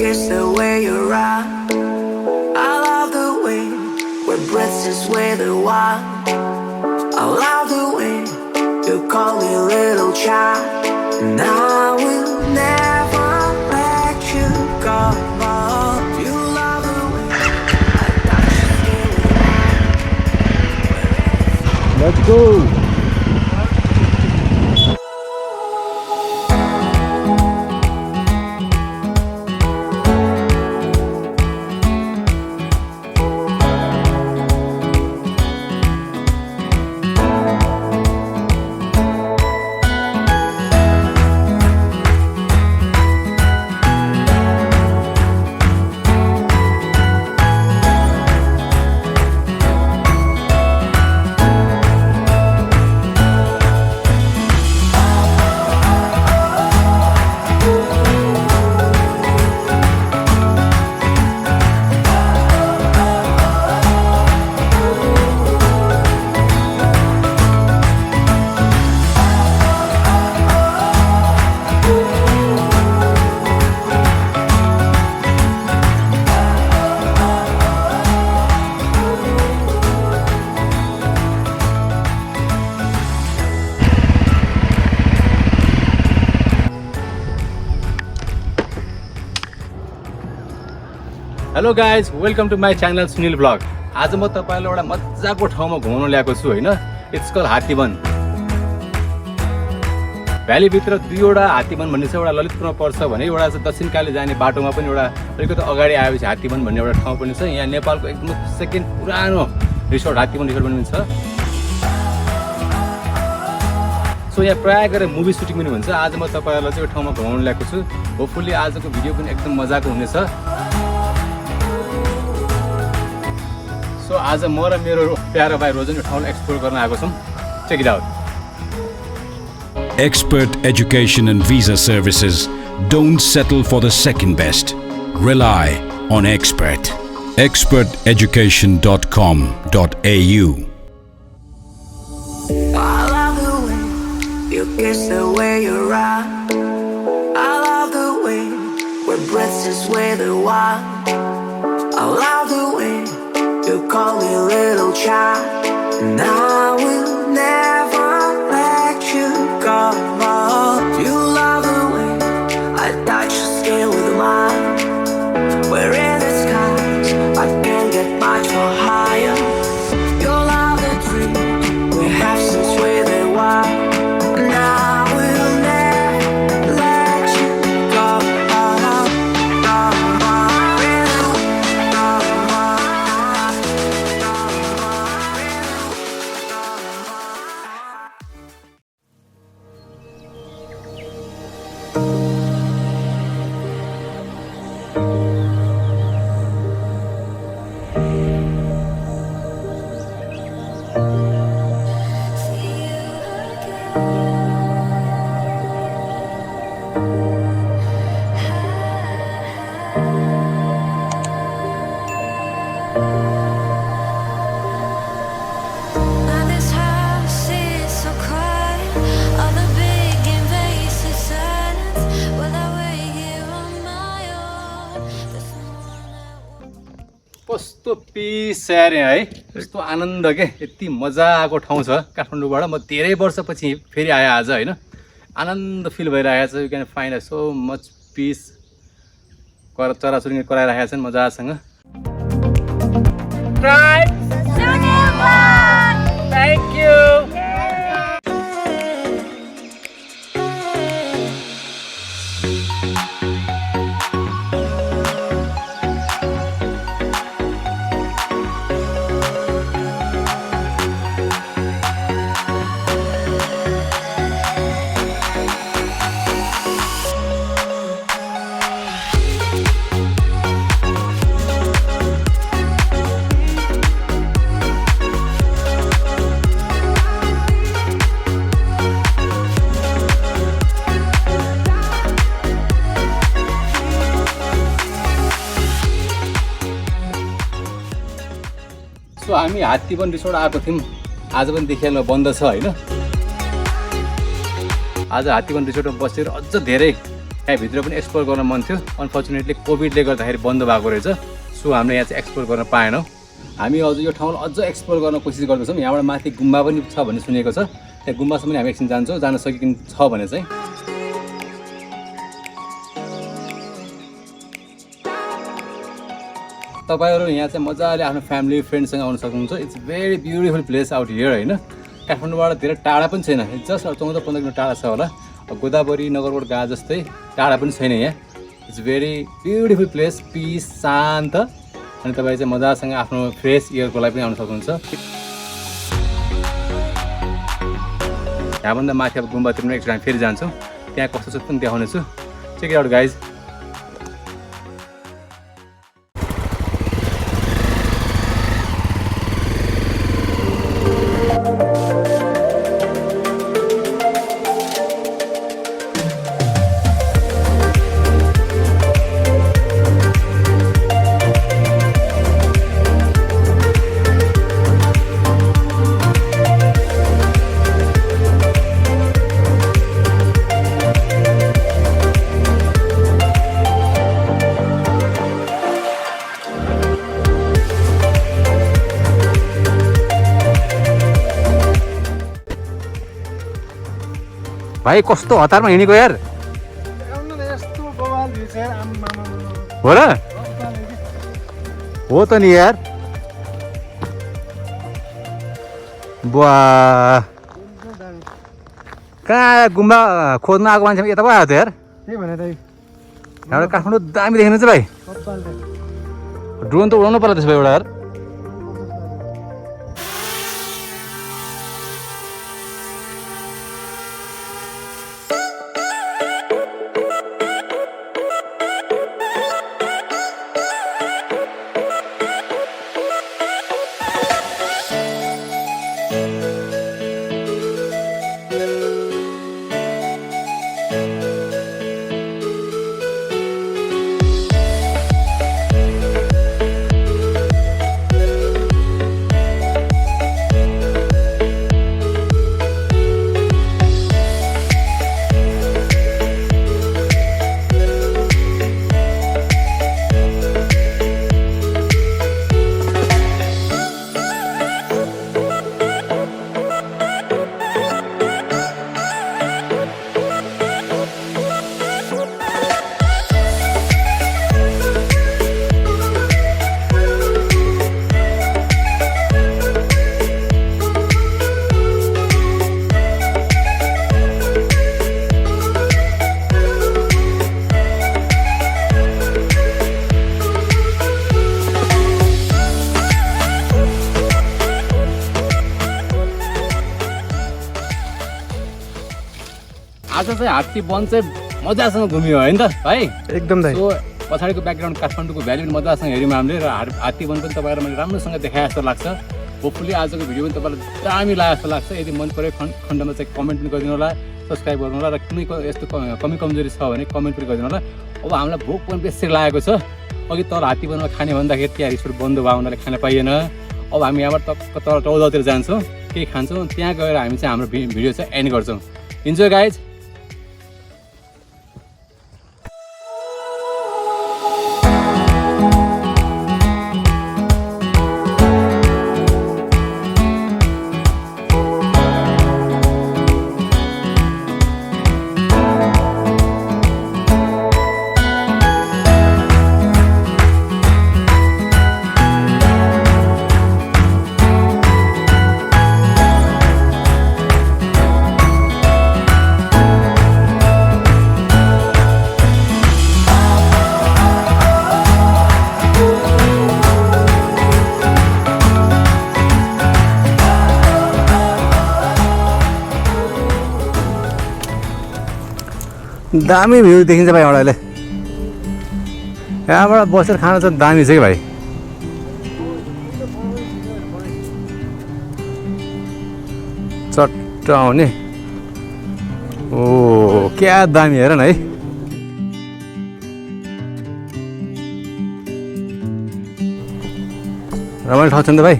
Kiss the way you rock. I love the way where breath is with the wild. I love the way you call me little child, and I will never let you go. You love the way I touch you. Let's go. Hello guys, welcome to my channel Sunil blog. आज म तपाईँलाई एउटा मजाको ठाउँमा घुमाउन ल्याएको छु होइन। It's call Hattiban. भ्यालीभित्र दुईवटा हात्तीवन भन्ने छ, एउटा ललितपुरमा पर्छ भने एउटा चाहिँ दक्षिणकाली जाने बाटोमा पनि एउटा अलिकति अगाडि आएपछि हात्तीवन भन्ने एउटा ठाउँ पनि छ। यहाँ नेपालको एकदम सेकेन्ड पुरानो रिसोर्ट हात्तीवन रिसोर्ट पनि छ। सो यहाँ प्रायः गरेर मुभी सुटिङ पनि हुन्छ। आज म तपाईँहरूलाई चाहिँ यो ठाउँमा घुमाउन ल्याएको छु। होपफुल्ली आजको भिडियो पनि एकदम मजाको हुनेछ। सो आज म र मेरो प्यारो भाइ रोजन यो ठाउँलाई एक्सप्लोर गर्न आएको छौँ। Check it out. Expert education and visa services. Don't settle for the second best. Rely on Expert. experteducation.com.au. I love the way you kiss the way you rock. I love the way where breath is with the wild. I love the way you call me little child, and I will never let you go. You love the way I touch your skin with mine. We're in the skies, I can't get much more higher. You love the dream we have since we're the wild, and I will never let you go. Now this house is so quiet, all the big invasive silence. Will I wait here on my own? There's someone I कस्तो piece यार है, कस्तो आनन्द के, यति मजाको ठाउँ छ काठमाडौँबाट। म धेरै वर्षपछि फेरि आएँ आज होइन। आनन्द फिल भइरहेको छ। You can find so much peace. चराचुरुङ्गी कराइरहेका छन् मजासँग। Thank you. हामी हात्तीवन रिसोर्ट आएको थियौँ, आज पनि देखिहाल्नु बन्द छ होइन। आज हात्तीवन रिसोर्टमा बसेर अझ धेरै त्यहाँभित्र पनि एक्सप्लोर गर्न मन थियो। अनफर्चुनेटली कोभिडले गर्दाखेरि बन्द भएको रहेछ, सो हामीले यहाँ चाहिँ एक्सप्लोर गर्न पाएनौँ। हामी अझ यो ठाउँलाई अझ एक्सप्लोर गर्न कोसिस गर्दैछौँ। यहाँबाट माथि गुम्बा पनि छ भन्ने सुनेको छ, त्यहाँ गुम्बासम्म हामी एकछिन जान्छौँ, जान सकिने छ भने चाहिँ। तपाईँहरू यहाँ चाहिँ मजाले आफ्नो फ्यामिली फ्रेन्डसँग आउन सक्नुहुन्छ। It's very beautiful place out here होइन। काठमाडौँबाट धेरै टाढा पनि छैन, जस्ट 14-15 किलोमिटर टाढा छ होला। गोदावरी नगरकोट गाँ जस्तै टाढा पनि छैन यहाँ। It's very beautiful place, peace, शान्त, अनि तपाईँ चाहिँ मजासँग आफ्नो फ्रेस एयरको लागि पनि आउन सक्नुहुन्छ। यहाँभन्दा माथि अब गुम्बातिर पनि एकचोटि हामी फेरि जान्छौँ, त्यहाँ कस्तो छ पनि देखाउनेछु। Check it out guys. भाइ कस्तो हतारमा हिँडेको यार, हो र? हो त नि यार, बुवा कहाँ गुम्बा खोज्न आएको मान्छे यता पो आयो त यार। यहाँबाट काठमाडौँ दामी देखिनु छ भाइ। ड्रोन त उडाउनु पर्ला त्यसो भए एउटा यार। आज चाहिँ हात्तीवन चाहिँ मजासँग घुम्यो होइन त भाइ? एकदम दाइ। सो पछाडिको ब्याकग्राउन्ड काठमाडौँको भ्याली पनि मजासँग हेऱ्यौँ हामीले, र हात्तीवन पनि तपाईँलाई मैले राम्रोसँग देखाए जस्तो लाग्छ। होपफुली आजको भिडियो पनि तपाईँलाई दामी लाग्यो जस्तो लाग्छ। यदि मन पऱ्यो खण्डमा चाहिँ कमेन्ट पनि गरिदिनु होला, सब्सक्राइब गर्नु होला, र कुनै यस्तो कमी कमजोरी छ भने कमेन्ट पनि गरिदिनु होला। अब हामीलाई भोक पनि बेसी लागेको छ। अघि तल हात्तीवनमा खाने भन्दाखेरि त्यहाँ रिसोर्ट बन्द भयो हुनाले खान पाइएन। अब हामी यहाँबाट टक्क तल टौदातिर जान्छौँ, केही खान्छौँ, त्यहाँ गएर हामी चाहिँ हाम्रो भिडियो चाहिँ एन्ड गर्छौँ। Enjoy guys. दामी भ्यू देखिन्छ भाइ एउटाले। यहाँबाट बसेर खाना चाहिँ दामी छ कि भाइ। चट्ट आउने ओ क्या दामी हेर न है। रमाइलो ठाउँ छ नि त भाइ।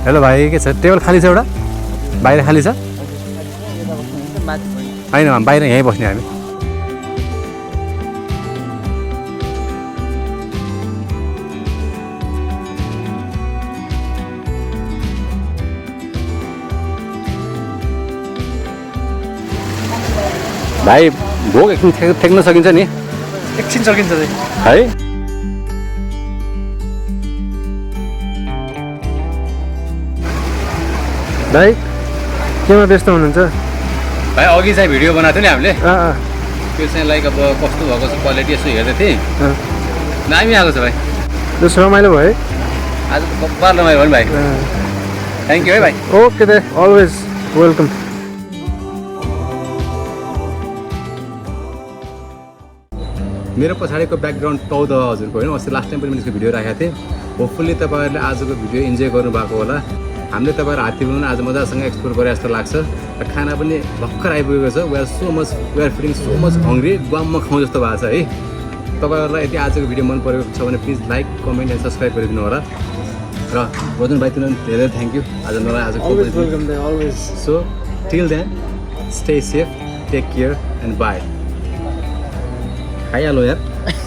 हेलो भाइ के छ टेबल खाली छ एउटा बाहिर खाली छ होइन बाहिर यहीँ बस्ने हामी भाइ भोक एकछिन थेक्न सकिन्छ नि एकछिन सकिन्छ चाहिँ है भाइ केमा व्यस्त हुनुहुन्छ भाइ अघि चाहिँ भिडियो बनाएको थियो नि हामीले त्यो चाहिँ लाइक अब कस्तो भएको छ क्वालिटी यसो हेर्दै थिएँ दामी आएको छ भाइ जस्तो रमाइलो भयो आज त कपाल रमाइलो भयो नि भाइ थ्याङ्क यू है भाइ ओके दे अलवेज वेलकम मेरो पछाडिको ब्याकग्राउन्ड पाउँदा हजुरको होइन अस्ति लास्ट टाइम पनि मैले यसको भिडियो राखेको थिएँ होपफुल्ली तपाईँहरूले आजको भिडियो इन्जोय गर्नुभएको होला हामीले तपाईँहरू हात्ती बनाउन आज मजासँग एक्सप्लोर गरे जस्तो लाग्छ र खाना पनि भर्खर आइपुगेको छ we are feeling so much hungry गुवाममा खाउँ जस्तो भएको छ है तपाईँहरूलाई यदि आजको भिडियो मन परेको छ भने please like comment and subscribe गरिदिनु होला र रोजन भाइ तिनीहरू धेरै थ्याङ्क यू आज मलाई आज so till then stay safe take care and bye खाइहाल्नु यार